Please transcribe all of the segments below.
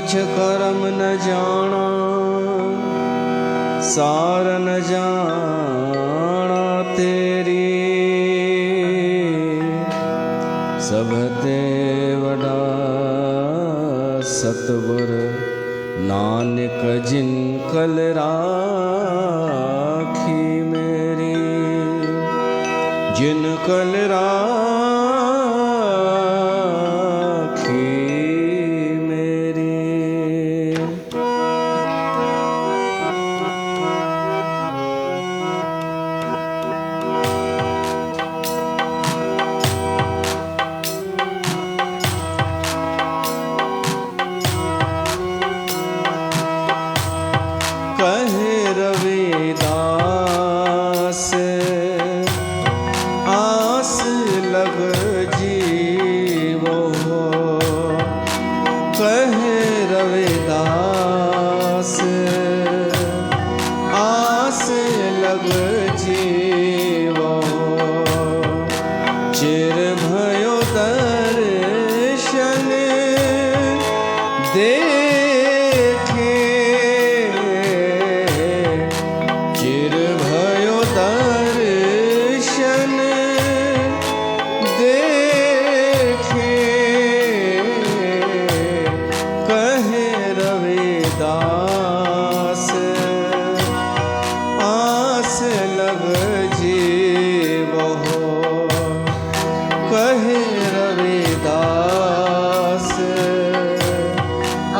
कुछ कर्म न जाना, सार न जाना तेरी। सब ते वडा सतगुर नानक जिन कल राखी मेरी, जिन कल राखी मेरी। कहे रविदास आस लग जीवो हो, कहे रविदास आस लग जीवो हो। चिर भयो दर्शन देखे, चिर भयो दर्शन देखे। कहे रविदास आस लग जीवो हो, कहे रविदास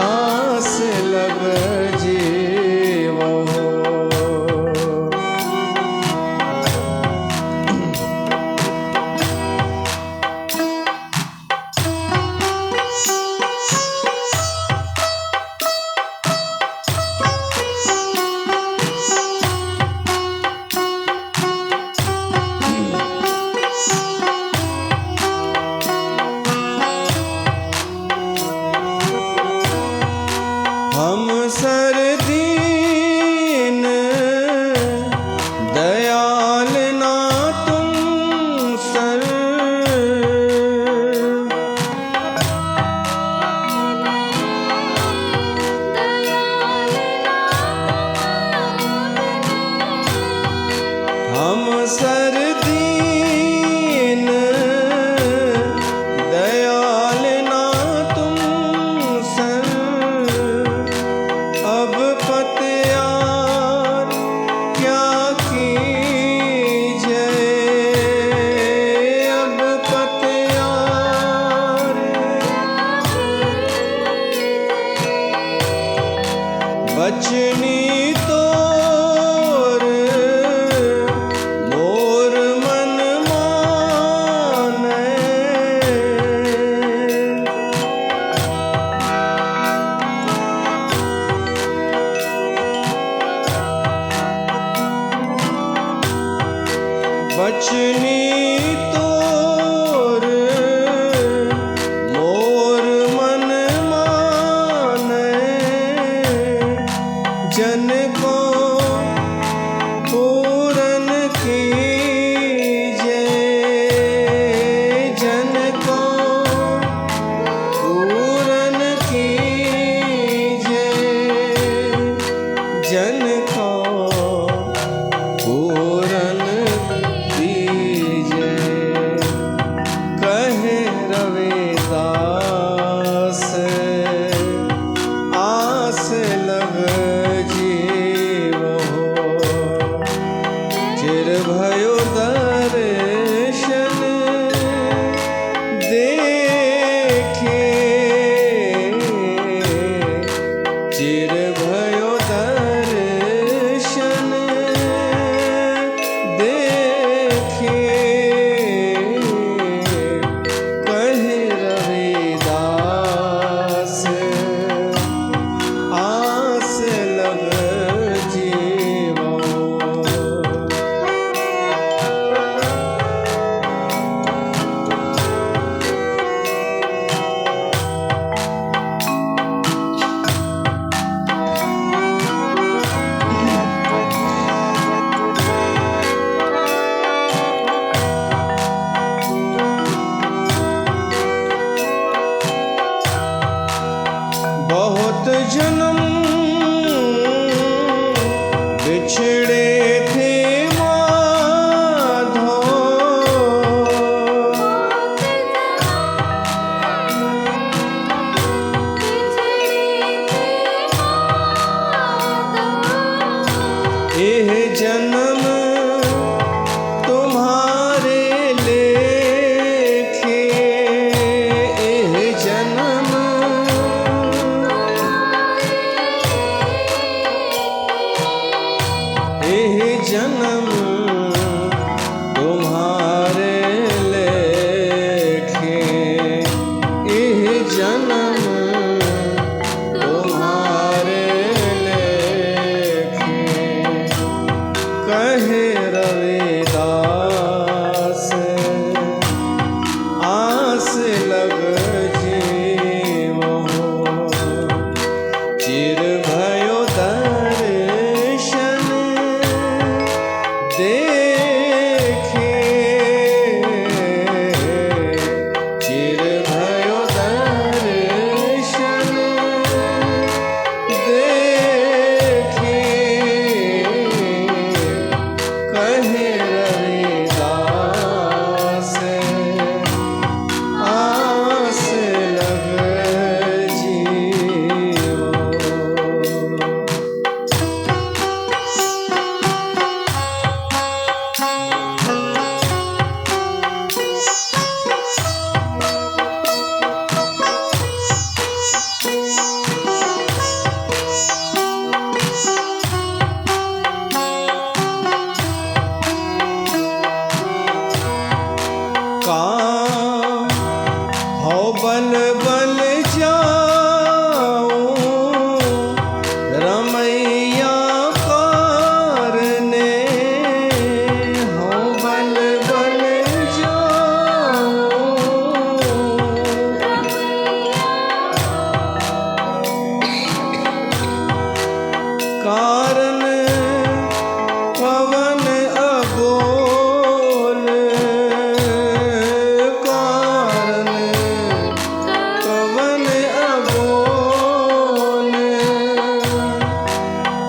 आस लग जीवो हो। हम सरदीन दयाल ना तुम सर, हम सरदीन दयाल ना तुम सर। अब पतियार क्या कीजे, अब पतियार बचनी तोर मोर मन माने। बचनी तोर मोर मन माने। जन को पूरन कीजे, जन को पूरन कीजे, जन को पूरन कीजे। कहे रविदास आस लग जीवो हो, चिर भयो दर्शन देखे। चिर भयो दर्शन देखे। कहे रविदास आस लग जीवो। जन्म तुम्हारे लेखे, यह जन्म तुम्हारे लेखे। कहे रविदास आस लग जीवो, चिर भयो दर्शन देखे, चिर भयो दर्शन देखे। कहे रविदास आस लग जीवो। का हो बल बल जाऊं रमैया कारने, हो बल बल जाऊं कारण पवन अबोल, कारण पवन अबोल,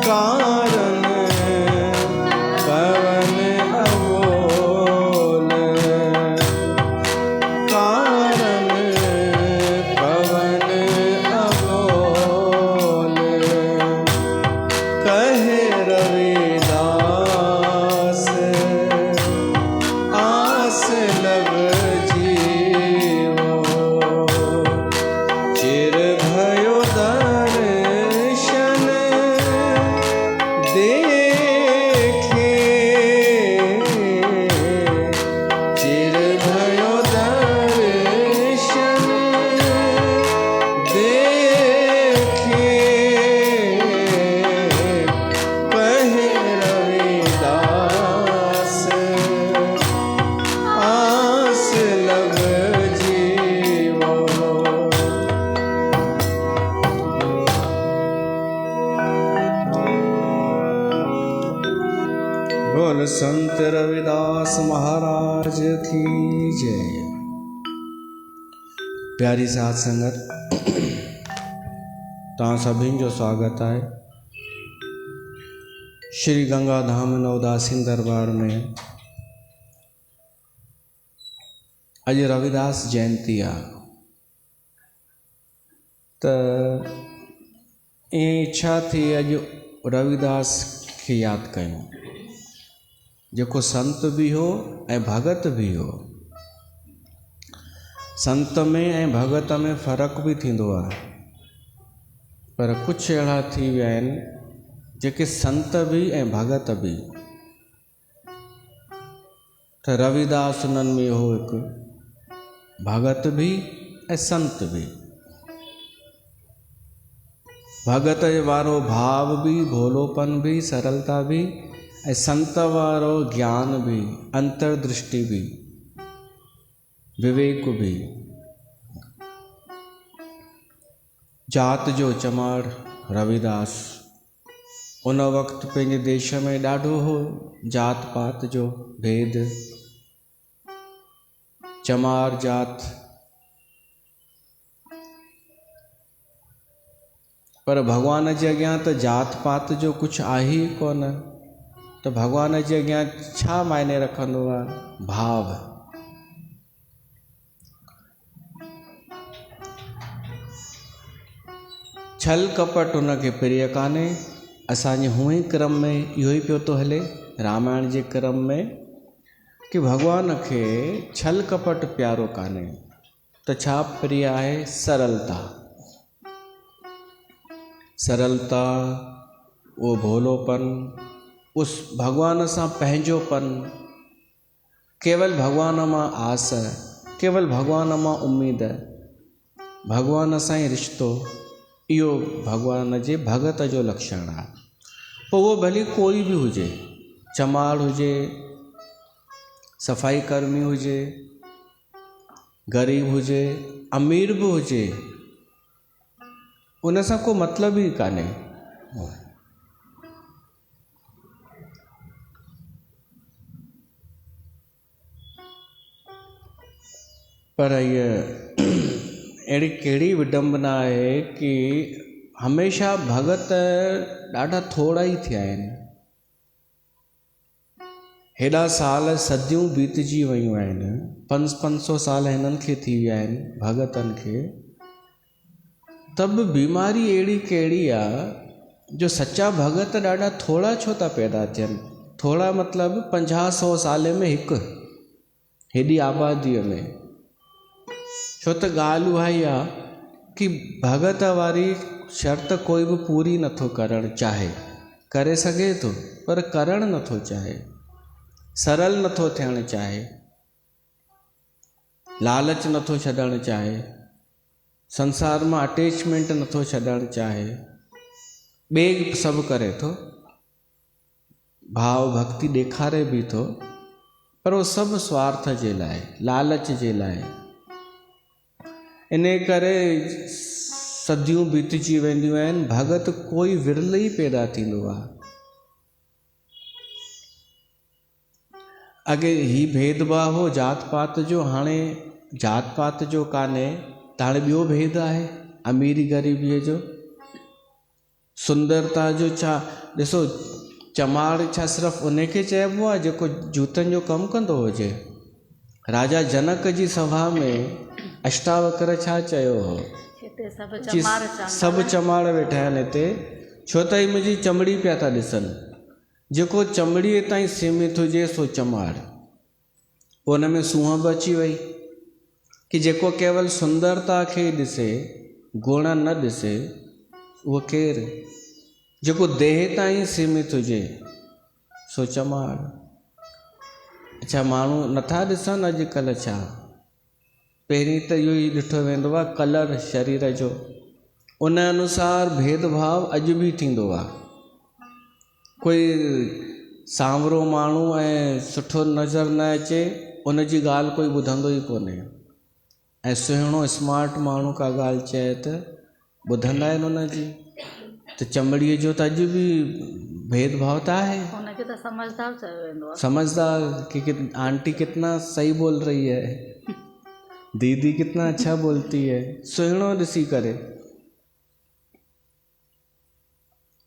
कारण पवन अबोल, कारण पवन अबोल। कहे रविदास आस लग जीवो, चिर भयो दर्शन देखे, चिर भयो दर्शन देखे। कहे रविदास आस लग जीवो। बोल संत रविदास महाराज की जय। प्यारी साध संगत, तव्हां सभिनि जो स्वागत है श्री गंगा धाम नवदासीन दरबार में। अज रविदास जयंती आ, त इच्छा थी अज रविदास के याद कयूं, जेको संत भी हो ऐं भगत भी हो। संत में ऐं भगत में फ़र्क़ु भी थींदो आहे, पर कुछ अहिड़ा थी विया आहिनि जेके संत भी ऐं भगत भी। त रविदास उन्हनि में हो हिकु भगत भी ऐं संत भी। भगत वारो भाव भी, भोलोपन भी, सरलता भी, ऐं संत वारो ज्ञान भी, अंतर्दृष्टि भी, विवेक भी। जात जो चमार रविदास उन वक़्तु पंहिंजे देश में ॾाढो हो जात पात जो भेद, चमार जात। पर भगवान जे अॻियां त जात पात जो कुझु आहे ई कोन, त भगवान जे अॻियां छा मायने रखंदो आहे भाव। छल कपट उनखे प्रिय कान्हे। असांजे हुए क्रम में इहो ई पियो थो हले रामायण जे क्रम में कि भगवान खे छल कपट प्यारो कान्हे, त छा प्रिय आहे? सरलता। सरलता, वो भोलोपन, उस भगवान सां पंहिंजोपन, केवल भगवान मां आस, केवल भगवान मां उम्मीद, भगवान सां ई रिश्तो, इहो भगवान जे भगत जो लक्षण आहे। पोइ उहो भली कोई बि हुजे, चमार हुजे, सफ़ाई कर्मी हुजे, ग़रीब हुजे, अमीर बि हुजे, उन सां को मतिलबु ई कान्हे। पर इहा अहिड़ी कहिड़ी विडंबना आहे कि हमेशह भगत ॾाढा थोरा ई थिया आहिनि। हेॾा साल सदियूं बीतजी वियूं आहिनि, 500 साल हिननि खे थी विया आहिनि भगतनि खे, तब बीमारी अहिड़ी कहिड़ी आहे जो सच्चा भगत ॾाढा थोरा छो था पैदा थियनि। थोरा मतिलबु 50-100 साल में हिकु, हेॾी आबादीअ में। छो त ॻाल्हि उहा ई आहे कि भगत वारी शर्त कोई बि पूरी नथो करणु चाहे, करे सघे थो पर करणु नथो चाहे, सरल नथो थियणु चाहे, लालच नथो छॾणु चाहे, संसार मां अटैचमेंट नथो छॾणु चाहे, ॿिए सभु करे थो, भाव भक्ति ॾेखारे बि थो, पर उहो सभु स्वार्थ जे लाइ, लालच जे लाइ। इन करे सदियूं बीतजी वेंदियूं आहिनि, भगत कोई विरल ई पैदा थींदो आहे। अॻे ही भेदभाव हो जात पात जो, हाणे जात पात जो कान्हे, त हाणे ॿियो भेद आहे, अमीरी ग़रीबीअ जो, सुंदरता जो। छा ॾिसो, चमार छा सिर्फ़ु उन खे चइबो आहे जेको जूतनि जो कमु कंदो हुजे? राजा जनक जी सभा में अष्टावक्र छा चयो हो? सभु चमार वेठा आहिनि हिते, छो त मुंहिंजी चमड़ी पिया था ॾिसनि। जेको चमड़ीअ ताईं सीमित हुजे सो चमार। पोइ हुन में सूंहं बि अची वई कि जेको केवल सुंदरता खे ॾिसे, गुण न ॾिसे, उहो केरु? जेको देह ताईं सीमित हुजे सो चमार। अच्छा, माण्हू नथा ॾिसनि अॼुकल्ह छा? पहिरीं त इहो ई ॾिठो वेंदो आहे कलर शरीर जो, उन अनुसार भेदभाव अॼु बि थींदो आहे। कोई सांवरो माण्हू ऐं सुठो नज़र न अचे, उन जी ॻाल्हि कोई ॿुधंदो ई कोन्हे, ऐं सुहिणो स्मार्ट माण्हू का ॻाल्हि चए त ॿुधंदा आहिनि उन जी। त चमड़ीअ जो त अॼु बि भेदभाव त आहे। उनखे त समझदार चयो वेंदो आहे। समझदार कि आंटी कितना सही बोल रही है, दीदी कितना अच्छा बोलती है, सुहिणो ॾिसी करे।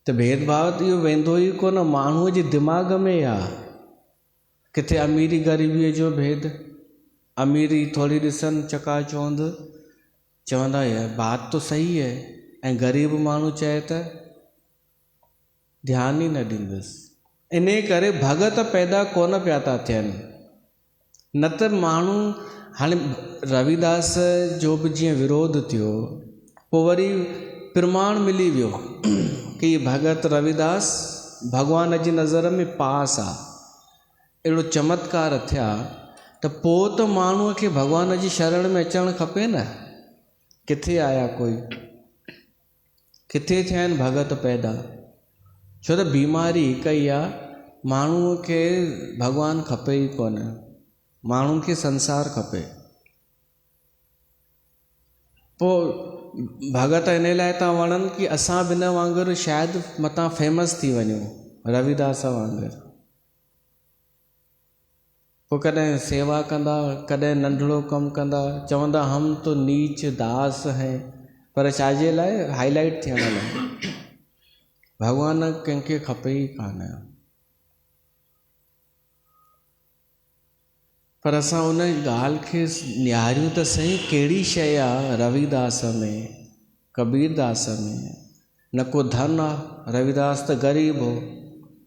त भेदभाव इहो वेंदो ई कोन, माण्हूअ जे दिमाग़ में आहे। किथे अमीरी ग़रीबीअ जो भेद, अमीरी थोरी ॾिसनि चकाचौंध, चवंदा है बात तो सही है, ऐं ग़रीब माण्हू चए त ध्यानु ई न ॾींदुसि। इन करे भगत पैदा कोन पिया था थियनि। न त माण्हू हाणे रविदास जो बि जीअं विरोध थियो, पोइ वरी प्रमाण मिली वियो कि भगत रविदास भगवान जी नज़र में पास आहे। अहिड़ो चमत्कार थिया त पोइ त माण्हूअ खे भगवान जी शरण में अचणु खपे न। किथे आया कोई? किथे थिया आहिनि भगत पैदा? छो त बीमारी हिकु ई आहे, माण्हूअ खे भॻवानु खपे ई कोन, माण्हुनि खे संसार खपे। पोइ भगत इन लाइ था वणनि कि असां बि हिन वांगुरु शायदि मतां फेमस थी वञूं, रविदास वांगुरु। पोइ कॾहिं सेवा कंदा, कॾहिं नंढड़ो कमु कंदा, चवंदा हम तो नीच दास हैं, पर छाजे लाइ? हाईलाइट थियण लाइ। भॻवानु कंहिंखे खपे ई कान। पर असां उन ॻाल्हि खे निहारियूं त सही, कहिड़ी शइ आहे रविदास में, कबीरदास में? न को धन आहे, रविदास त ग़रीब हो,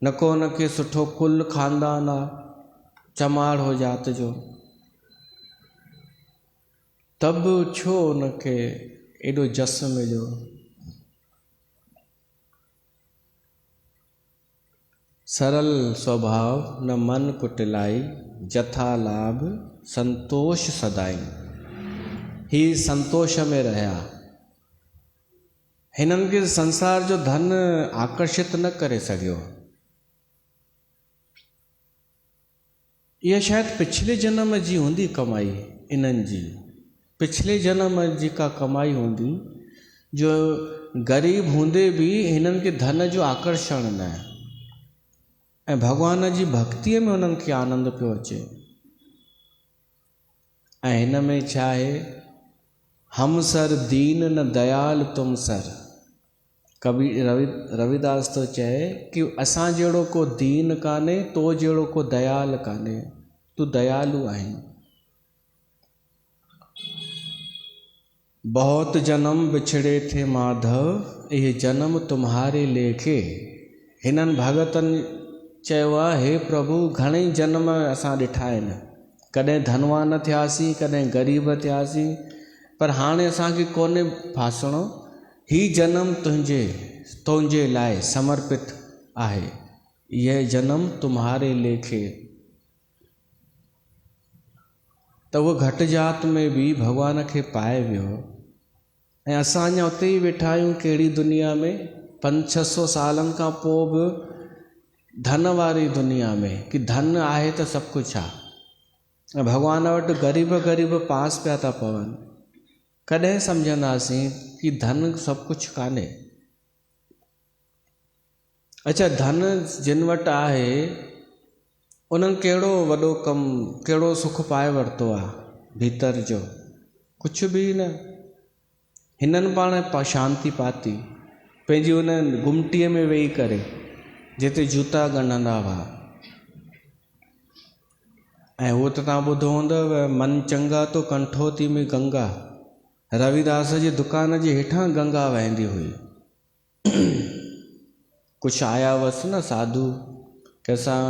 न को उनखे सुठो कुल खानदान आहे, चमार हो जात जो, तब छो उनखे एॾो जस मिलियो? सरल स्वभाव न मन कुटिलाई, जथा लाभ संतोष सदाई। ही संतोष में रहा। हिनन के संसार जो धन आकर्षित न करे सघियो। यह शायद पिछले जन्म जी होंदी कमाई इन्हनि जी, पिछले जन्म जी का कमाई होंदी जो गरीब हूंदे भी हिननि के धन जो आकर्षण न आहे ऐं भगवान जी भक्तिअ में उन्हनि खे आनंद पियो अचे। ऐं हिन में छा आहे, हम सर दीन न दयाल तुम सर। कवि रविदास तो चए कि असां जहिड़ो को दीन कान्हे, तो जहिड़ो को दयाल कान्हे, तू दयालु आहीं। बहुत जन्म बिछड़े थे माधव, ये जन्म तुम्हारे लेखे। हिननि भगतनि चयो आहे, हे प्रभु घणेई जन्म असां ॾिठा आहिनि, कॾहिं धनवान थियासीं, कॾहिं ग़रीब थियासीं, पर हाणे असांखे कोन्हे फासणो। ही जन्म तुंहिंजे लाइ समर्पित आहे, यह जन्म तुम्हारे लेखे। त उहो घटि जात में बि भॻवान खे पाए वियो ऐं असां अञा उते ई वेठा आहियूं कहिड़ी दुनिया में, 500-600 सालनि खां पोइ बि धन वारी दुनिया में, कि धन आहे त सभु कुझु आहे ऐं भॻवान वटि ग़रीब पास पिया था पवनि। कॾहिं सम्झंदासीं कि धन सभु कुझु कान्हे। अच्छा, धन जिन वटि आहे उन्हनि कहिड़ो वॾो कमु, कहिड़ो सुख पाए वरितो आहे भीतर जो, कुझु बि न। हिननि पाण शांती पाती पंहिंजी उन गुमटीअ में वेही करे जिते जूता ॻंढंदा हुआ। ऐं उहो त तव्हां ॿुधो हूंदव, मन चंगा तो कंठोती में गंगा। रविदास जी दुकान जे हेठां गंगा वहंदी हुई। कुझु आया हुअसि न साधु, कंहिंसां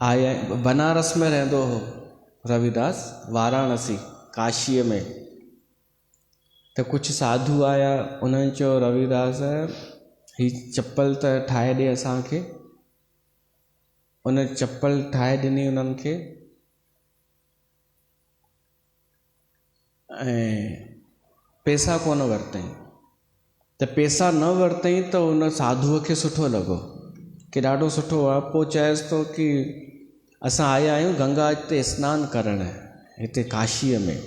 आया, बनारस में रहंदो हो रविदास, वाराणसी काशीअ में। त कुझु साधु आया, उन्हनि चयो रविदास ही चप्पल त ठाहे ॾे असांखे। उन चप्पल ठाहे ॾिनी उन्हनि खे ऐं पैसा कोन वरितई। त पैसा न वरितई त उन साधुअ खे सुठो लॻो कि ॾाढो सुठो आहे। पोइ चएसि थो कि असां आया आहियूं गंगा ते सनानु करणु हिते काशीअ में,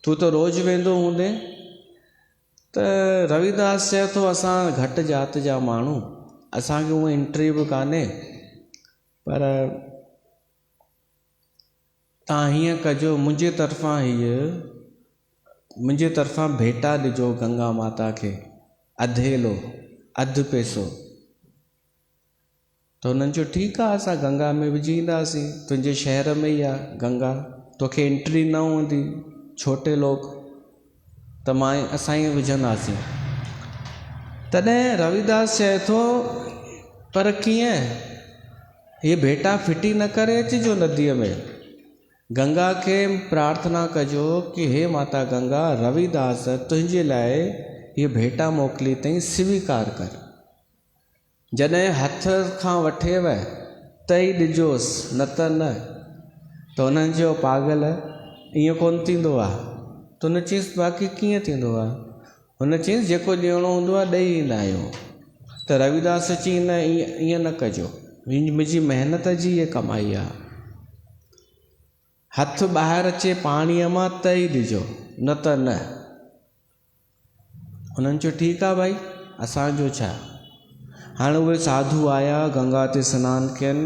तूं त रोज़ु वेंदो हूंदे। त रविदास चए थो, असां घटि जात जा माण्हू, असांखे उहो एंट्री बि कान्हे, पर तव्हां हीअं कजो, मुंहिंजे तरफ़ां भेटा ॾिजो गंगा माता खे, अधेलो, अधु पैसो। त हुननि चयो ठीकु आहे, असां गंगा में विझी ईंदासीं, तुंहिंजे शहर में ई आहे गंगा, तोखे एंट्री न हूंदी, छोटे लोग, त असां ई विझंदासीं। तॾहिं रविदास चए थो, पर कीअं, ये भेटा फिटी न करे अचिजो नदीअ में। गंगा खे प्रार्थना कजो कि हे माता गंगा, रविदास तुंहिंजे लाइ ये भेटा मोकिली अथई, स्वीकार कर। जॾहिं हथ खां वठेव त ई ॾिजोसि, न त न। त हुननि चयो पागल, ईअं कोन थींदो आहे। त हुन चयईंसि बाक़ी कीअं थींदो आहे? हुन चयईंसि जेको ॾियणो हूंदो आहे ॾेई ईंदा आहियूं। त रविदास चयईं न, ईअं न कजो, मुंहिंजी महिनत जी इहा कमाई आहे। हथु ॿाहिरि अचे पाणीअ मां त ई ॾिजो, न त न। हुननि चयो ठीकु आहे भाई, असांजो छा। हाणे उहे साधु आया, गंगा ते सनानु कयनि।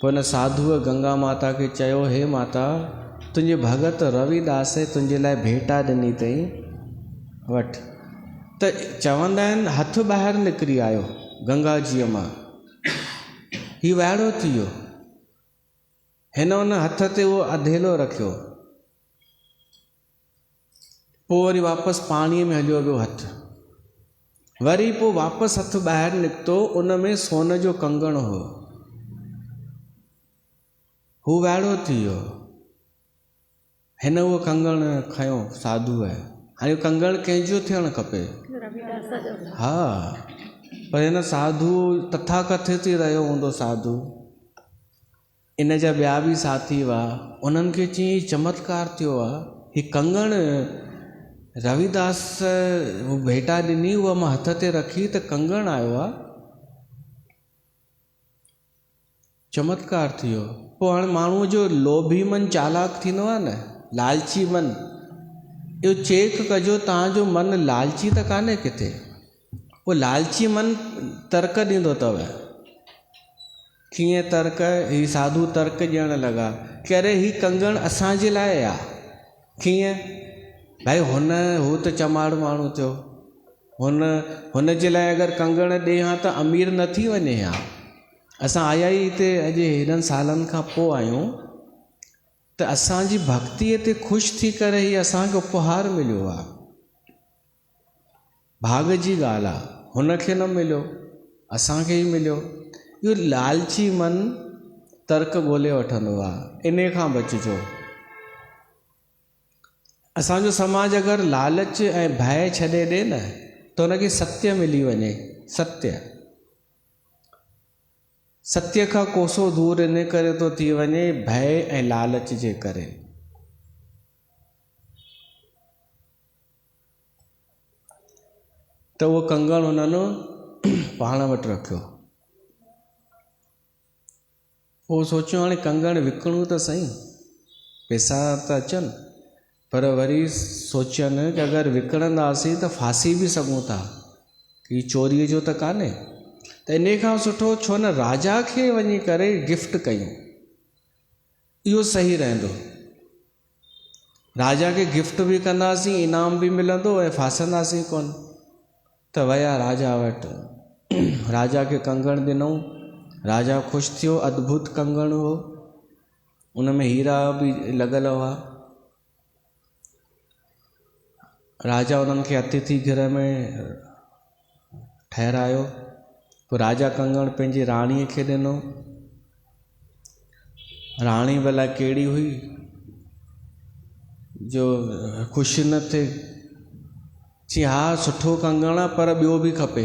पोइ हुन साधुअ गंगा माता खे चयो, हे माता, तुंहिंजे भगत रविदास तुंहिंजे लाइ भेटा ॾिनी अथई, वठि। त चवंदा आहिनि हथु ॿाहिरि निकिरी आयो गंगा जीअ मां, हीउ वाइड़ो थी वियो। हिन हुन हथ ते उहो अधेलो रखियो, पोइ वरी वापसि पाणीअ में हलियो वियो हथु। वरी पोइ वापसि हथु ॿाहिरि निकितो, उन में सोन जो कंगण हो। हू वाइड़ो थी वियो। हिन उहो कंगण खयो साधुअ। हाणे कंगण कंहिंजो थियणु खपे? हा, पर हिन साधु तथाकथित ई रहियो हूंदो साधु, इन जा ॿिया बि साथी हुआ, उन्हनि खे चई चमत्कार थियो आहे। ही कंगण रविदास भेटा ॾिनी, उहा मां हथ ते रखी त कंगण आयो आहे, चमत्कार थी वियो। पोइ हाणे माण्हूअ जो लोभी मन चालाक थींदो आहे न, लालची मन, इहो चेक कजो तव्हांजो मन लालची त कान्हे किथे। पोइ लालची मन तर्क ॾींदो अथव। कीअं तर्क? ही साधु तर्क ॾियणु लॻा कि अरे ही कंगण असांजे लाइ आहे। कीअं? भाई हू त चमाड़ माण्हू थियो, हुन जे लाइ अगरि कंगण ॾे हा त अमीर न थी वञे हा। असां आया ई हिते अॼु हेॾनि सालनि खां पोइ आहियूं, त असांजी भक्तीअ ते ख़ुशि थी करे ही असांखे उपहार मिलियो आहे। भाग जी ॻाल्हि आहे, हुनखे न मिलियो, असांखे ई मिलियो। इहो लालची मन तर्क ॻोल्हे वठंदो आहे, इन खां बचिजो। असांजो समाज अगरि लालच ऐं भय छॾे ॾे न, त हुनखे सत्य मिली वञे। सत्य खां कोसो दूर इन करे थो थी वञे, भय ऐं लालच जे करे। त उहो कंगण हुननि पाण वटि रखियो। पोइ सोचियो हाणे कंगण विकिणूं त सही, पैसा त अचनि, पर वरी सोचनि कि अगरि विकिणंदासीं त फासी बि सघूं था, कि चोरीअ जो त कान्हे। त इन खां सुठो छो न राजा खे वञी करे गिफ्ट कयूं, इहो सही रहंदो। राजा खे गिफ्ट बि कंदासीं, इनाम बि मिलंदो ऐं फासंदासीं कोन। त विया राजा वटि, राजा खे कंगण ॾिनऊं, राजा ख़ुशि थियो। अद्भुत कंगण हो, उन में हीरा बि लॻल हुआ। राजा उन्हनि खे अतिथि गृह में ठहिरायो। पोइ राजा कंगण पंहिंजी राणीअ खे ॾिनो। राणी भला कहिड़ी हुई जो ख़ुशि न थिए? चई हा सुठो कंगण आहे, पर ॿियो बि खपे।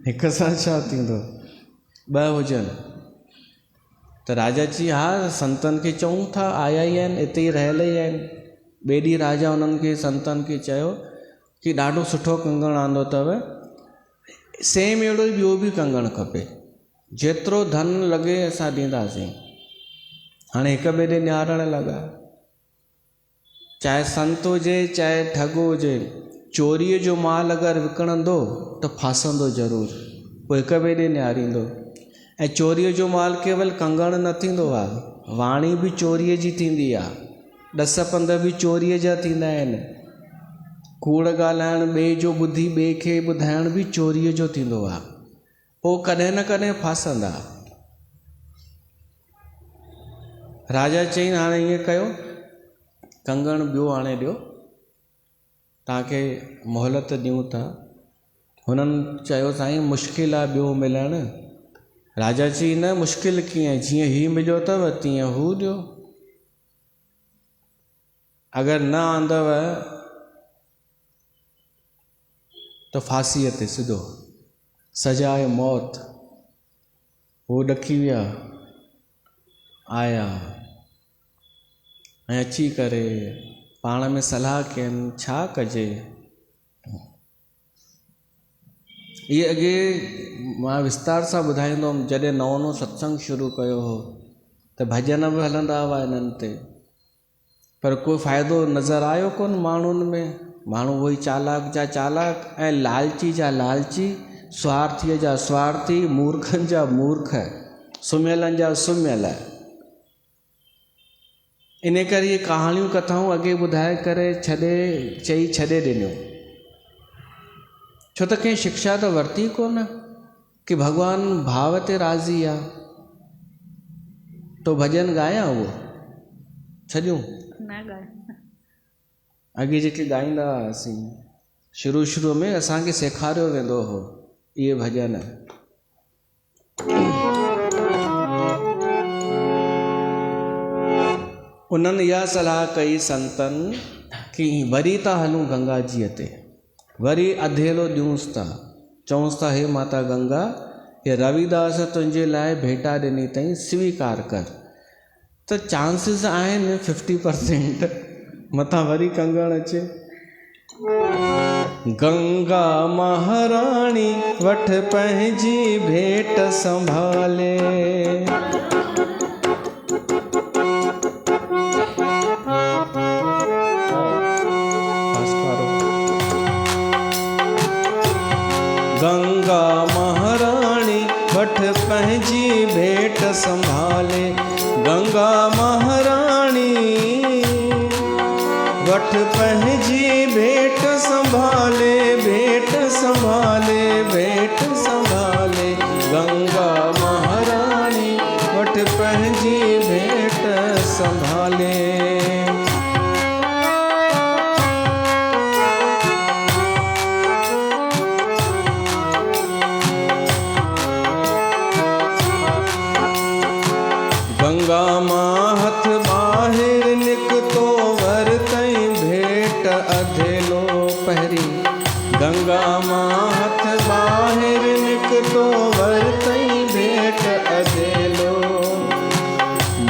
हिक सां छा थींदो, ॿ हुजनि। त राजा चई हा संतनि खे चऊं था, आया ई आहिनि, हिते ई रहियल ई आहिनि। ॿिए ॾींहुं राजा उन्हनि खे संतनि खे चयो कि ॾाढो सुठो कंगण आंदो अथव, सेम अहिड़ो ई ॿियो बि कंगण खपे, जेतिरो धन लॻे असां ॾींदासीं। हाणे हिक ॿिए ॾे निहारण लॻा, चाहे संत हुजे चाहे ठग हुजे, चोरीअ जो माल अगरि विकिणंदो त फासंदो ज़रूरु, पोइ हिक ॿिए ॾे निहारींदो। ऐं चोरीअ जो माल केवल कंगण न थींदो आहे, वाणी बि चोरीअ जी थींदी आहे, ॾस पंध बि चोरीअ जा थींदा आहिनि। कूड़ ॻाल्हाइण, ॿिए जो ॿुधी ॿिए खे ॿुधाइण बि चोरीअ जो थींदो आहे। पोइ कॾहिं न कॾहिं फासंदा। राजा चई हाणे ईअं कयो, कंगण ॿियो आणे ॾियो, तव्हांखे मोहलत ॾियूं था। हुननि चयो साईं मुश्किल आहे ॿियो मिलणु। राजा चई न मुश्किल कीअं, जीअं हीउ मिलियो अथव तीअं हू ॾियो। अगरि न आंदव त फांसीअ ते सिधो, सजाए मौत। हू ॾकी विया, आया ऐं अची करे पाण में सलाह कयनि छा कजे। इहे अॻे मां विस्तार सां ॿुधाईंदुमि, जॾहिं नओं सत्संग शुरू कयो हो त भॼन बि हलंदा हुआ इन्हनि ते, पर कोई फ़ाइदो नज़र आयो कोन माण्हुनि में। माण्हू उहे ई चालाक जा चालाक ऐं लालची जा लालची, स्वार्थीअ जा स्वार्थी, मूर्खनि जा मूर्ख, सुम्हियलनि जा सुम्हियल। इन करे इहे कहाणियूं कथाऊं अॻे ॿुधाए करे चई छॾे ॾिनियूं। छो त कंहिं शिक्षा त वरिती कोन कि भॻवानु भाव ते राज़ी आहे। तो भॼन ॻायां उहो छॾियूं न ॻाए। अॻे जेके ॻाईंदा हुआसीं शुरू में असांखे सेखारियो वेंदो हो इहे भॼन। उन्हनि इहा सलाह कई संतनि कि वरी था हलूं गंगा जीअ ते, वरी अधेलो ॾियूंसि था, चऊंसि था हे माता गंगा ये रविदास तुंहिंजे लाइ भेटा ॾिनी अथई स्वीकार कर। त चांसिस आहिनि 50%। मथां वरी कंगण अचे। गंगा महाराणी वठ पंहिंजी भेट संभाले। गंगा महाराणी वठ पंहिंजी भेट संभाले। गंगा महाराणी वठ पंहिंजी भेट संभाले। भेट संभाले भेट संभाले। गंगा महारानी वठ पंहिंजी भेट संभाले। गंगा मां हथ ॿाहिर निकितो वरतई भेट अधेलो पहिरी। गंगा मां हथ ॿाहिर निकितो वरतई भेट अधेलो।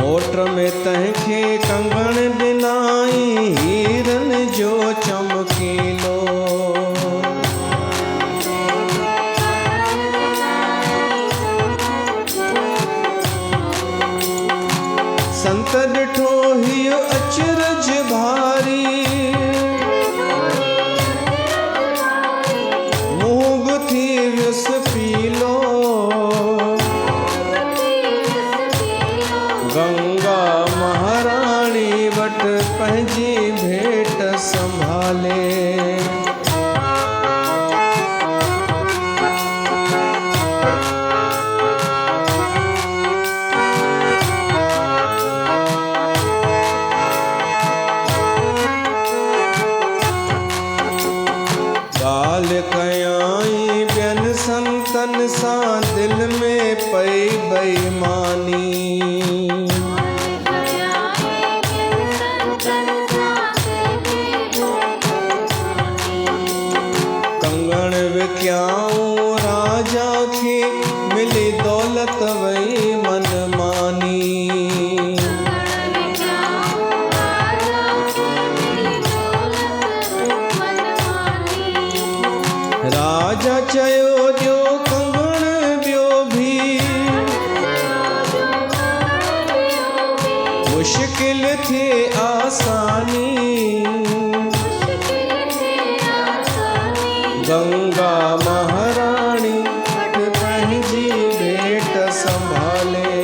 मोटर में तंहिंखे कंगण ॾिनाई हीरन जो चमकीलो। संत ॾिठो हियो अचरज भारी। मुंह थी वियुसि पीलो। गंगा महाराणी वट पंहिंजी भेट संभाले। ॻाल्हि कयाई ॿियनि संतनि सां दिल में पई बेईमानी। कंगण विकियाऊं राजा खे मिली दौलत वई मनमानी। राजा चयो ॾियो कंगण ॿियो भी। मुश्किल थिए आसानी। गंगा महाराणी वठ पंहिंजी भेट संभाले।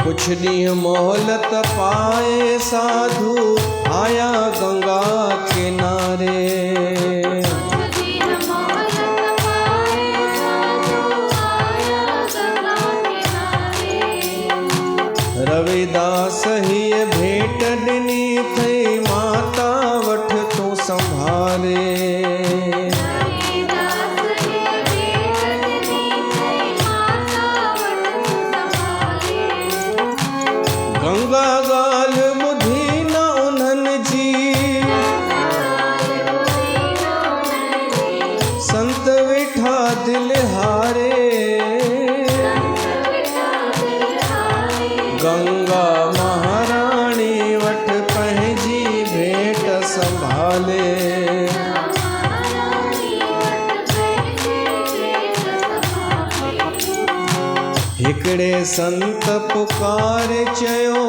कुछ ॾींहं मोहलत पाए साधु आया गंगा किनारे। रविदास हीअ भेट ॾिनी थई माता वठ तूं संभाले। गंगा ॻाल्हि ॿुधी न उन्हनि जी। संत वेठा दिल हारे। गंगा महाराणी वठ पंहिंजी भेट संभाले। हिकिड़े संत पुकारे चयो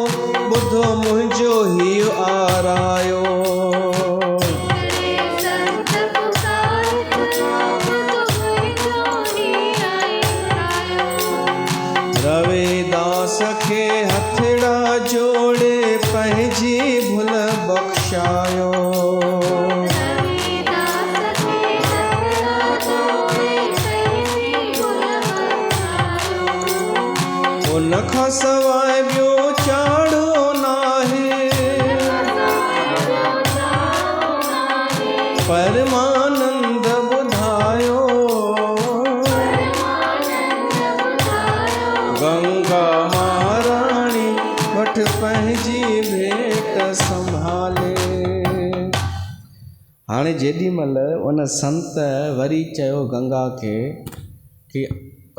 ॿुधो मुंहिंजो ही आरायो। रविदास खे हथड़ा जोड़े पंहिंजी भुल बख़्शायो। उन खां सवाइ ॿियो चाढ़ो नाहे। परमानंद ॿुधायो। गंगा महाराणी वठ पंहिंजी भेट संभाले। हाणे जेॾीमहिल उन संत वरी चयो गंगा खे कि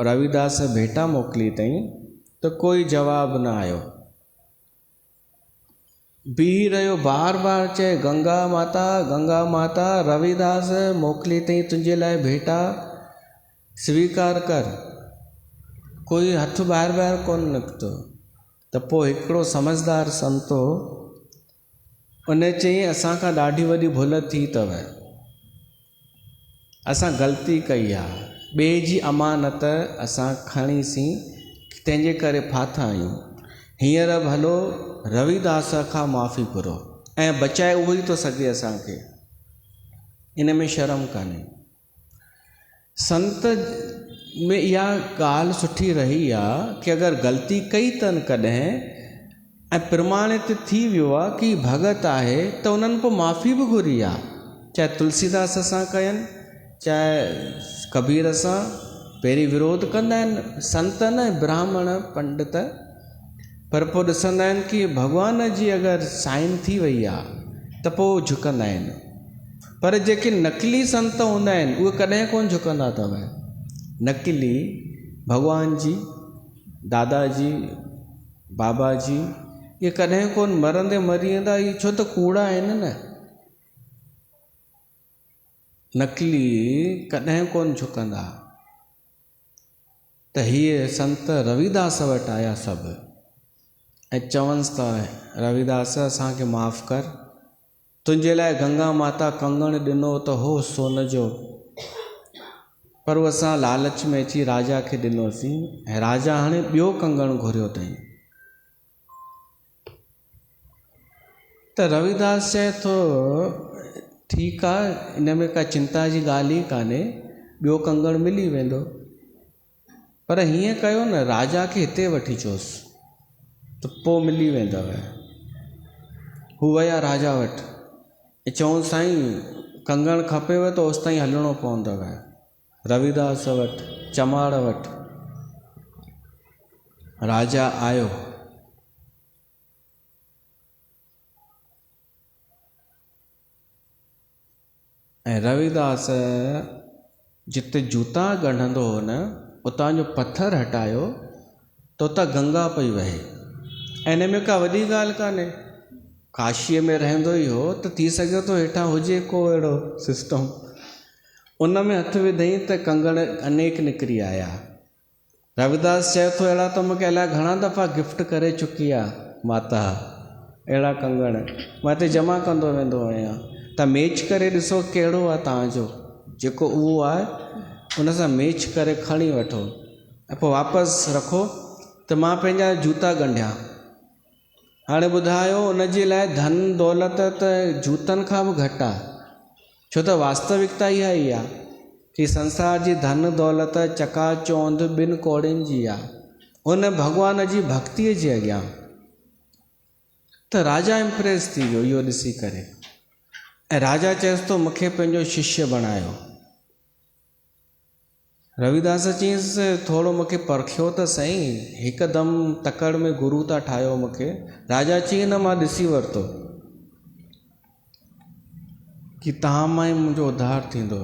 रविदास भेटा मोकिली अथई, त कोई जवाब न आयो। बीह रहियो, बार बार चए गंगा माता रविदास मोकिली अथई तुंहिंजे लाइ भेटा, स्वीकार कर। कोई हथ ॿाहिरि कोन निकितो। त पोइ हिकिड़ो समझदार संतो उन चई असां खां ॾाढी वॾी भुल थी अथव, असां ग़लती कई आहे, ॿिए जी अमानत असां खणीसीं, तंहिंजे करे फाथा आहियूं। हींअर भलो रविदास खां माफ़ी घुरो ऐं बचाए उहो ई थो सघे असांखे, इन में शर्म कान्हे। संत में इहा ॻाल्हि सुठी रही आहे कि अगरि ग़लती कई अथनि कॾहिं ऐं प्रमाणित थी वियो आहे कि भगत आहे, त उन्हनि पोइ माफ़ी बि घुरी आहे। चाहे तुलसीदास सां कयनि, चाहे कबीर सां, पहिरीं विरोध कंदा आहिनि संत न ब्राह्मण पंडित, पर पोइ ॾिसंदा आहिनि कि भॻवान जी अगरि साइन थी वई आहे त पोइ झुकंदा आहिनि। पर जेके नकली संत हूंदा आहिनि उहे कॾहिं कोन झुकंदा अथव। नकली भॻवान जी, दादाजी, बाबा जी, इहे कॾहिं कोन मरंदे मरी वेंदा, इहे छो त कूड़ा आहिनि न। नकली कॾहिं कोन झुकंदा। त हीअ संत रविदास वटि आया सभु ऐं चवनिसि था रविदास असांखे माफ़ु कर, तुंहिंजे लाइ गंगा माता कंगण ॾिनो त हो सोन जो, पर उहो असां लालच में अची राजा खे ॾिनोसीं ऐं राजा हाणे ॿियो कंगण घुरियो अथई। त रविदास चए थो ठीकु आहे, इन में का चिंता जी ॻाल्हि ई कान्हे, ॿियो कंगण मिली वेंदो। पर हीअं कयो न, राजा खे हिते वठी अचोसि त पोइ मिली वेंदव। हू विया राजा वटि ऐं चवनि साईं कंगण खपेव त ओसि ताईं हलिणो पवंदव, रविदास वटि, चमार वटि। राजा आयो, ऐं रविदास जिते जूता ॻंढंदो हो न, उतां जो पथर हटायो त उतां गंगा पई वहे। ऐं इन में का वॾी ॻाल्हि कान्हे, काशीअ में रहंदो ई हो त थी सघे थो हेठां हुजे को अहिड़ो सिस्टम, उन में हथु विधई त कंगण अनेक निकिरी आया। रविदास चए थो अहिड़ा त मूंखे अलाए घणा दफ़ा गिफ्ट करे चुकी आहे माता, अहिड़ा कंगण मां हिते जमा कंदो वेंदो आहियां। तव्हां मैच करे ॾिसो कहिड़ो आहे तव्हांजो, जेको उहो आहे उन सां मैच करे खणी वठो ऐं पोइ वापसि रखो। त मां पंहिंजा जूता ॻंढिया। हाणे ॿुधायो उन जे लाइ धन दौलत त जूतनि खां बि घटि आहे, छो त वास्तविकता इहा ई आहे कि संसार जी धन दौलत चकाचौंध ॿिनि कोड़ियुनि जी आहे, उन भॻवान जी भक्तीअ जे अॻियां। त राजा इम्प्रेस थी वियो इहो ॾिसी करे, ऐं राजा चएसि थो मूंखे पंहिंजो शिष्य बणायो। रविदास चयईंसि थोरो मूंखे परखियो त सही, हिकदमि तकड़ में गुरू था ठाहियो मूंखे। राजा चई न, मां ॾिसी वरितो कि तव्हां मां ई मुंहिंजो उद्धार थींदो।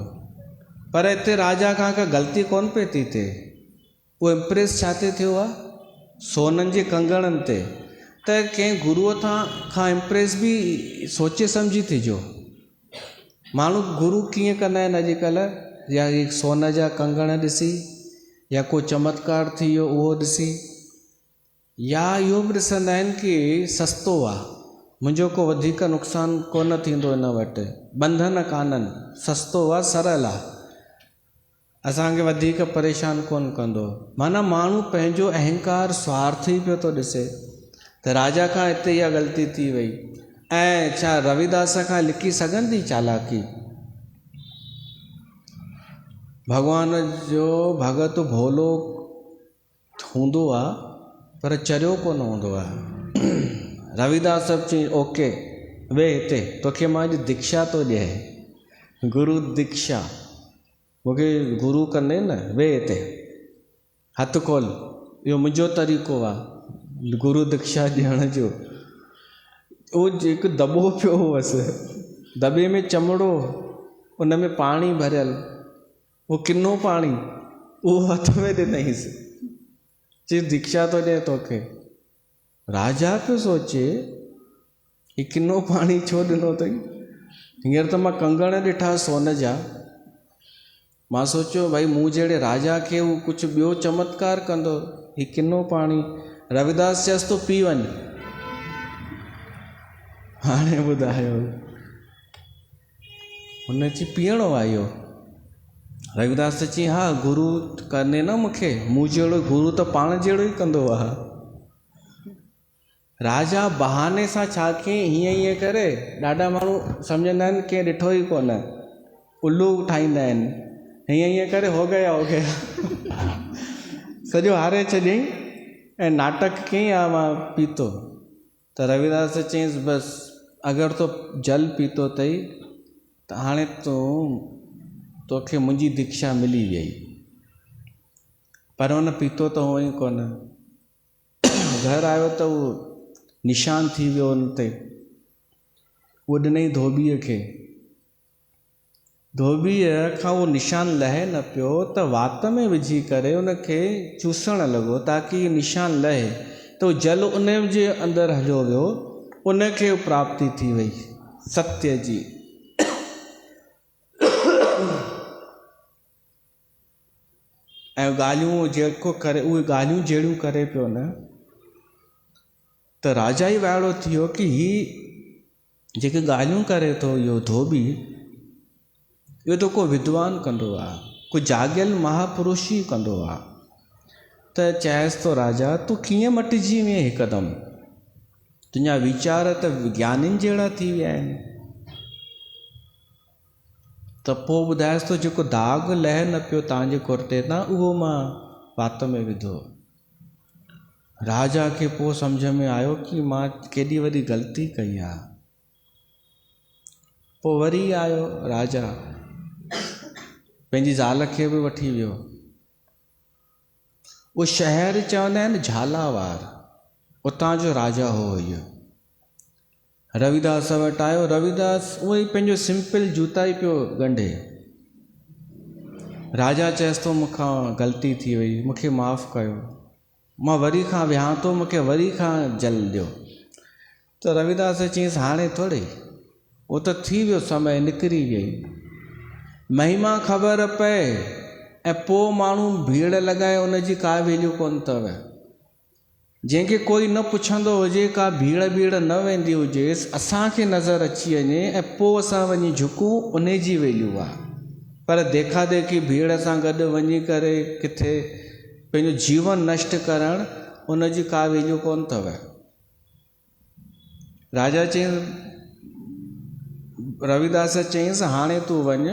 पर हिते राजा खां का ग़लती कोन पई थी थिए, उहो इम्प्रेस छा ते थियो आहे, सोननि जे कंगणनि ते। त कंहिं गुरूअ खां इम्प्रेस बि सोचे सम्झी थिजो। माण्हू गुरू कीअं कंदा आहिनि अॼुकल्ह, या सोन जा कंगण ॾिसी, या को चमत्कार थी वियो उहो ॾिसी, या इहो बि ॾिसंदा आहिनि कि सस्तो आहे, मुंहिंजो को वधीक नुक़सानु कोन थींदो हिन वटि, बंधन कान्हनि, सस्तो आहे, सरल आहे, असांखे वधीक परेशान कोन कंदो। माना माण्हू पंहिंजो अहंकार स्वार्थी पियो थो ॾिसे। त राजा खां हिते इहा ग़लती थी वई। ऐं छा रविदास खां लिकी सघंदी चालाकी? भॻवान जो भगत भोलो हूंदो आहे पर चरियो कोन हूंदो आहे। रविदास चई ओके वे हिते, तोखे मां अॼु दीक्षा थो ॾिए, गुरु दीक्षा, मूंखे गुरु कंदे न, वे हिते, हथु खोल, इहो मुंहिंजो तरीक़ो आहे, गुरु दीक्षा ॾियण जो। उहो जेको दॿो पियो हुअसि, दॿे में चमड़ो, उन में पाणी भरियल, उहो किनो पाणी, उहो हथ में ॾिनईंसि, चई दीक्षा थो ॾिए तोखे। राजा पियो सोचे ही किनो पाणी छो ॾिनो अथई। हींअर त मां कंगण ॾिठा सोन जा, मां सोचियो भाई मूं जहिड़े राजा खे हू कुझु ॿियो चमत्कार कंदो, ही किनो पाणी। रविदास चयसि तो पी वञ। हाणे ॿुधायो, हुन चई पीअणो आहे इहो। रविदास चई हा गुरु कने न मूंखे, मूं जहिड़ो गुरु त पाण जहिड़ो ई कंदो आहे। राजा बहाने सां छा कयईं, हीअं करे ॾाढा माण्हू सम्झंदा आहिनि कंहिं ॾिठो ई कोन, उल्लू ठाहींदा आहिनि, हीअं करे हो गया सॼो हारे चयईं ऐं नाटक कयईं हा मां पीतो। त रविदास चयईंसि बसि अगरि तो जल पीतो अथई त हाणे तोखे मुंहिंजी दीक्षा मिली वई। पर हुन पीतो त हुअईं कोन। घर आयो त उहो निशान थी वियो हुन ते। उहो ॾिनई धोबीअ खे, धोबीअ खां उहो निशान लहे न पियो त वात में विझी करे उनखे चूसण लॻो ताकी निशान लहे, त उहो जल उन जे अंदरि हलियो वियो, उनखे प्राप्ति थी वई सत्य जी। ऐं ॻाल्हियूं जेको करे, उहे ॻाल्हियूं जहिड़ियूं करे पियो न, त राजा ई वाइड़ो थी वियो कि ही जेके ॻाल्हियूं करे थो इहो धोबी, इहो त को विद्वान कंदो आहे, को जाॻियल महापुरुष ई कंदो आहे। त चएसि तो राजा तूं कीअं मटिजी वएं हिकदमि, तुंहिंजा वीचार त ज्ञानियुनि जहिड़ा थी विया आहिनि। त पोइ ॿुधाएसि तो जेको दाग़ लहे न पियो तव्हांजे कुर्ते तां, उहो मां वात में विधो। राजा खे पोइ सम्झ में आयो कि मां केॾी वॾी ग़लती कई आहे। पोइ वरी आयो राजा, पंहिंजी ज़ाल खे बि वठी वियो। उहो शहर चवंदा आहिनि झालावार, उतां जो राजा हो इहो। रविदास वटि आयो, रविदास उहो ई पंहिंजो सिंपल जूता ई पियो ॻंढे। राजा चएसि तो मूंखां ग़लती थी वई, मूंखे माफ़ु कयो, मां वरी खां विहां थो, मूंखे वरी खां जल ॾियो। त रविदास चयईंसि हाणे थोड़े, उहो त थी वियो, समय निकिरी वई। महिमा ख़बर पए ऐं पोइ माण्हू भीड़ लॻाए उनजी का वैल्यू कोन अथव। जंहिंखे कोई न पुछंदो हुजे, का भीड़ न वेंदी हुजेसि, असांखे नज़र अची वञे ऐं पोइ असां वञी झुकूं, उन जी वैल्यू आहे। पर देखा देखी भीड़ सां गॾु वञी करे किथे पंहिंजो जीवन नष्ट करणु, उनजी का वैल्यू कोन अथव। राजा चयईं, रविदास चयईंसि हाणे तूं वञ,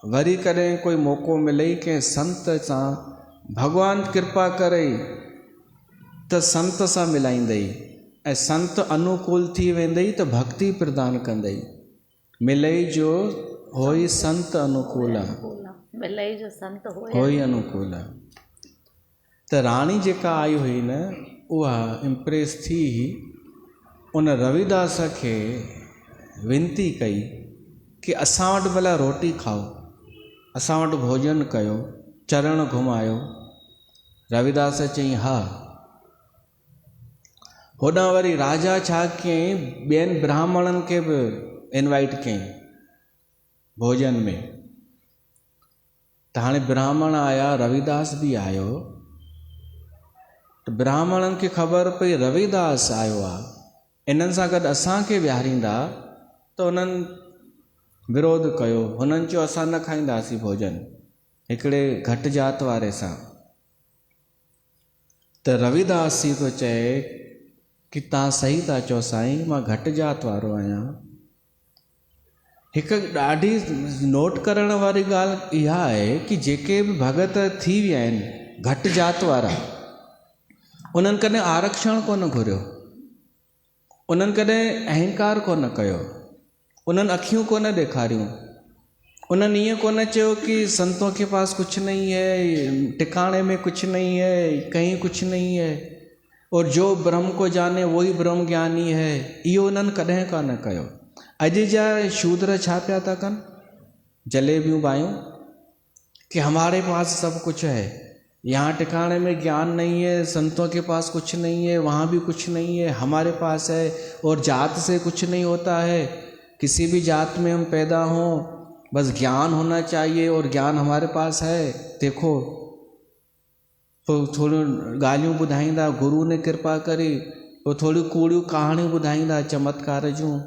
वरी कॾहिं कोई मौक़ो मिलई कंहिं संत सां, भॻवानु कृपा करे त संत सां मिलाईंदई ऐं संत अनुकूल थी वेंदई त भक्ति प्रदान कंदई। मिलई जो होई संत अनुकूल आहे, मिलई जो संत होई अनुकूल आहे। त राणी जेका आई हुई न, उहा इम्प्रेस थी, उन रविदास खे विनती कई कि असां वटि भला रोटी खाओ, असां वटि भोजन कयो, चरण घुमायो। रविदास चयईं हा। होॾां वरी राजा छा कयईं, ॿियनि ब्राह्मणनि खे बि इनवाइट कयईं भोजन में। त हाणे ब्राह्मण आया, रविदास बि आयो। त ब्राह्मणनि खे ख़बर पई रविदास आयो आहे, इन्हनि सां गॾु असांखे विहारींदा, त उन्हनि विरोध कयो। हुननि चयो असां न खाईंदासीं भोजन हिकिड़े घटि जात वारे सां। त रविदास जी थो चए कि तव्हां सही था चओ साईं, मां घटि जात वारो आहियां। हिकु ॾाढी नोट करण वारी ॻाल्हि इहा आहे कि जेके बि भगत थी विया आहिनि घटि जात वारा, उन्हनि कॾहिं आरक्षण कोन घुरियो, उन्हनि कॾहिं अहंकार कोन कयो, उन्हनि अखियूं कोन ॾेखारियूं, उन्हनि ईअं कोन चयो कि संतों के पास कुछ नहीं है, टिकाणे में कुछ नहीं है, कहीं कुछ नहीं है। और जो ब्रह्म को जाने वही ब्रह्म ज्ञानी है, इहो उन्हनि कॾहिं कान कयो। अॼु जा शूद्र छा पिया था कनि, जलेबियूं बायूं कि हमारे पास सब कुछ है, यहाँ ठिकाने में ज्ञान नहीं है, संतों के पास कुछ नहीं है, वहाँ भी कुछ नहीं है, हमारे पास है। और जात से कुछ नहीं होता है, किसी भी जात में हम पैदा हों, बस ज्ञान होना चाहिए और ज्ञान हमारे पास है। देखो तो थोड़ी ॻाल्हियूं ॿुधाईंदा, गुरू ने कृपा करी, पोइ थोड़ी कूड़ियूं कहाणियूं ॿुधाईंदा चमत्कार जूं।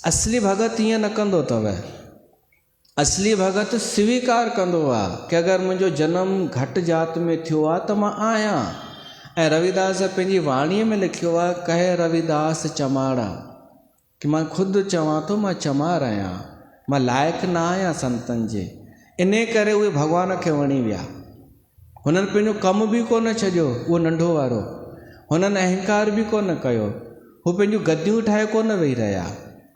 असली भगत ईअं न कंदो अथव। असली भगत स्वीकार कंदो आहे कि अगरि मुंहिंजो जनमु घटि जात में थियो आहे त मां आहियां। ऐं रविदास पंहिंजी वाणीअ में लिखियो आहे, कहे रविदास चमाड़ा, कि मां ख़ुदि चवां थो मां चमार आहियां, मां लाइक़ु न आहियां संतनि जे। इन करे उहे भॻवान खे वणी विया। हुननि पंहिंजो कमु बि कोन छॾियो, उहो नंढो वारो। हुननि अहंकार बि कोन कयो, हू पंहिंजूं गद्दियूं ठाहे कोन वेही रहिया।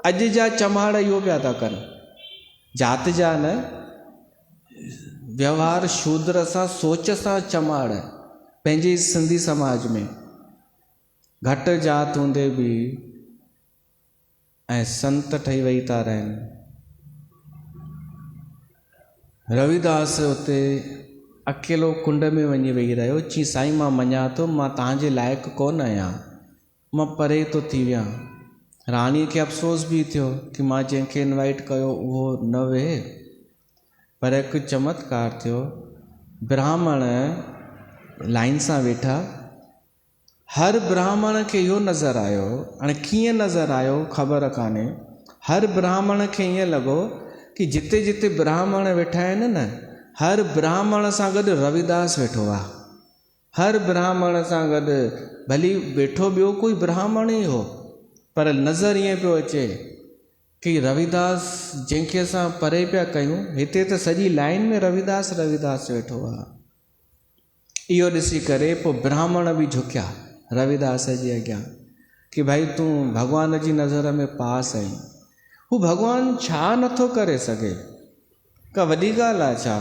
अॼु जा चमाड़ इहो पिया था कनि, जात जा न, व्यवहार शूद्र सां, सोच सां चमाड़ पंहिंजे सिंधी समाज में घटि जात हूंदे बि ऐं संत ठही वेही था रहनि। रविदास उते अकेलो कुंड में वञी वेही रहियो, चई साईं मां मञा थो मां तव्हांजे लाइक़ु कोन आहियां, मां परे तो थी विया। राणीअ खे अफ़सोस बि थियो कि मां जंहिंखे इनवाइट कयो उहो न वेहे। पर हिकु चमत्कार थियो, ब्राह्मण लाइन सां वेठा, हर ब्राह्मण खे इहो नज़र आयो, हाणे कीअं नज़र आयो ख़बर कान्हे, हर ब्राह्मण खे ईअं लॻो कि जिते जिते ब्राह्मण वेठा आहिनि न, हर ब्राह्मण सां गॾु रविदास वेठो आहे। हर ब्राह्मण सां गॾु भली वेठो ॿियो कोई ब्राह्मण ई हो, पर नज़र ईअं पियो अचे कि रविदास जंहिंखे असां परे पिया कयूं, हिते त सॼी लाइन में रविदास रविदास वेठो आहे। इहो ॾिसी करे पोइ ब्राह्मण बि झुकिया रविदास जे अॻियां कि भाई तूं भॻवान जी नज़र में पास आहीं। हू भॻवानु छा नथो करे सघे, का वॾी ॻाल्हि आहे छा?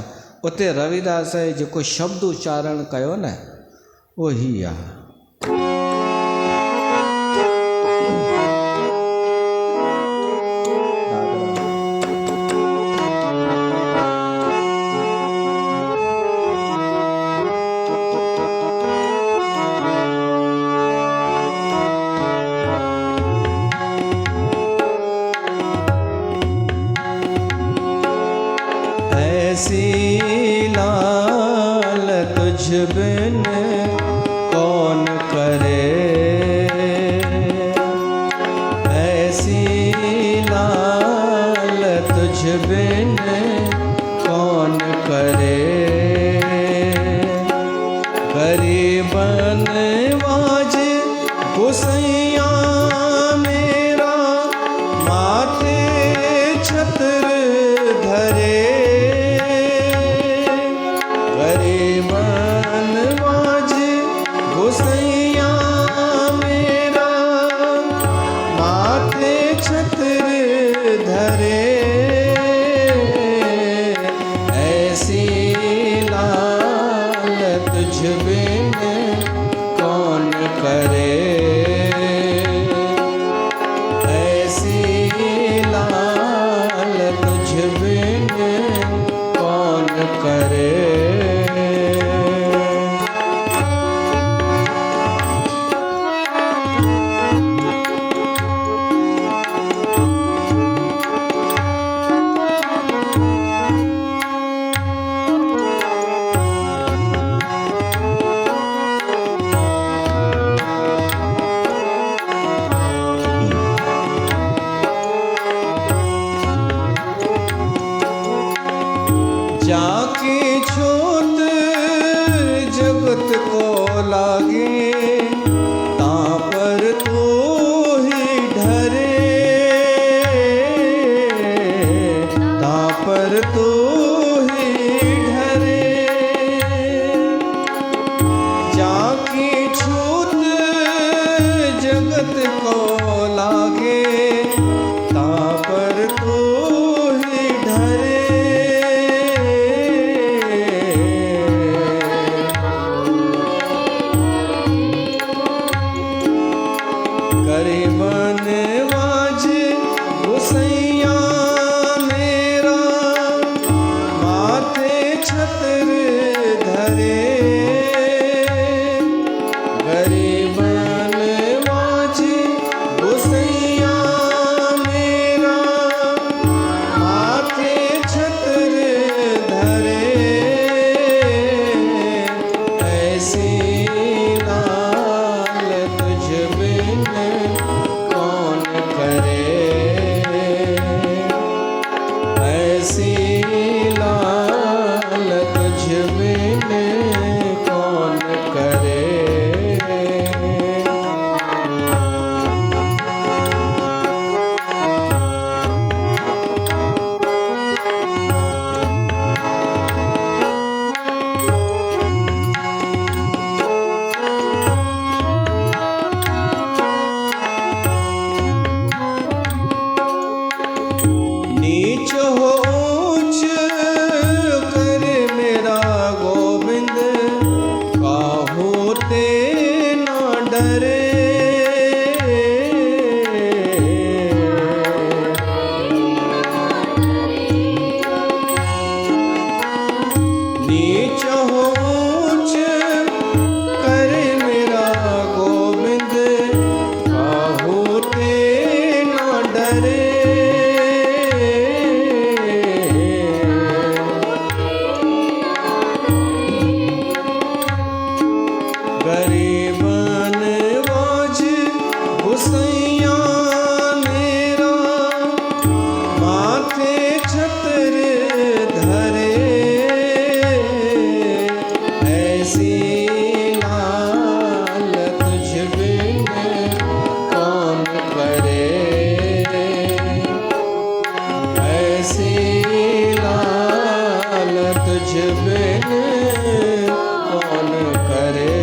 उते रविदास जे जेको शब्द उच्चारण कयो न, उहो ही आहे, ऐसी लाल तुझ बिन कौन करे, ऐसी लाल तुझ बिन कौन करे, गरीबन वाज गोसैया मेरा माथे छत्र धरे, गोसैया मेरा माथे छत्र धरे, ऐसी लाल तुझ बिन कौन करे, ऐसी लाल तुझ बिन कौन करे। जाके छोत जगत को लागे, तां पर तो ही ढरे, तां पर तो ही ढरे, जाके छोत जगत को लागे, तां पर तो ही ढरे, करे बनवाज गोसैया मेरा, माथे छत्र धरे। करे बनवाज गोसैया मेरा, माथे छत्र धरे। ऐसी लाल तुझ बिन कौन करे, ऐसी लाल तुझ बिन कौन करे। नीच हो ऊंच करे मेरा गोविंद, काहू ते ना डरे। नीच हो ऊंच करे मेरा गोविंद, काहू ते ना डरे। गरीब बनवाज गोसैया मेरा, माथे छत्र धरे। ऐसी लाल तुझ बिन कौन करे, ऐसी लाल तुझ बिन कौन करे।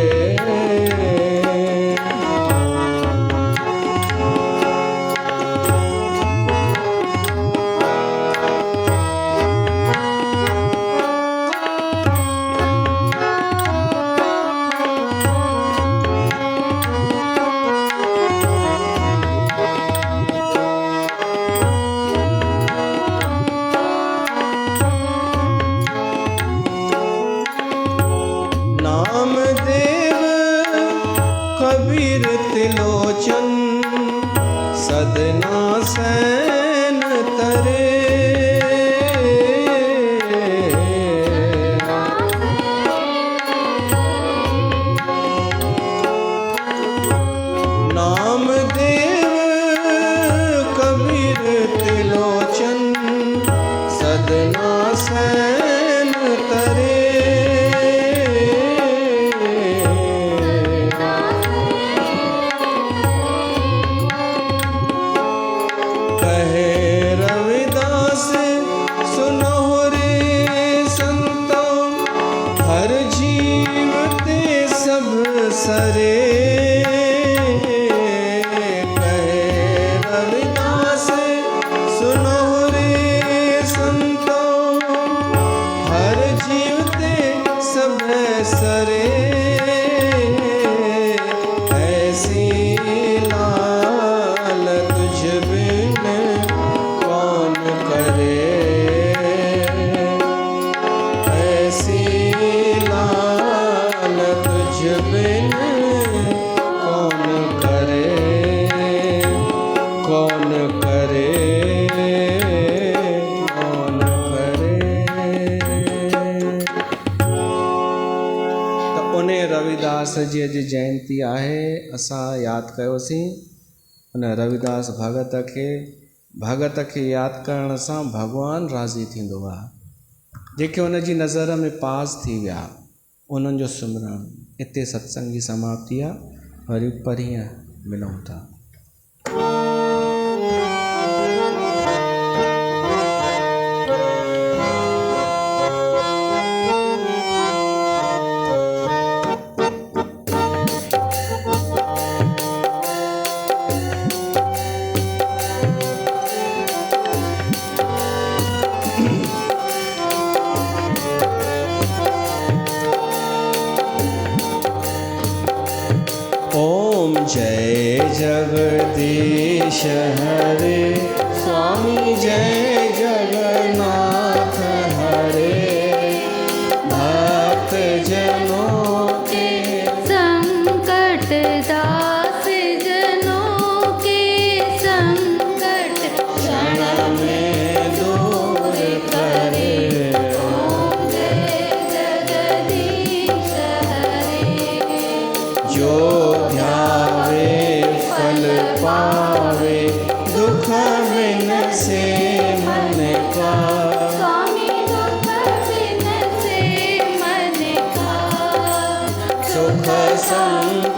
नामदेव कबीर त्रिलोचन, सदना सैन तरे। नामदेव कबीर त्रिलोचन, सदना सैन तरे। कहे रविदास सुनो रे संतो, हर जीव ते सब सरे। कहे रविदास सुनो रे संतो, हर जीव ते सब सरे। ऐसी लाल तुझ बिन कौन करे, ऐसी लाल तुझ बिन कौन करे, कौन करे, कौन करे। त उन रविदास जी अॼु जयंती आहे, असां यादि कयोसीं। उन रविदास भगत खे यादि करण सां भॻवानु राज़ी थींदो आहे। जेके उन जी नज़र में पास थी विया उन्हनि जो सिमरन। हिते सत्संग जी समाप्ति आहे, वरी परीहं मिलूं था। ओम जय जगदीश हरे स्वामी जय जगन्नाथ हरे भक्त जनों के संकट दास जनों के संकट क्षण में दूर करे ओम जय जगदीश हरे। जो ध्यावे फल पावे दुख बिन से मन का स्वामी दुख बिन से मन का सुख संग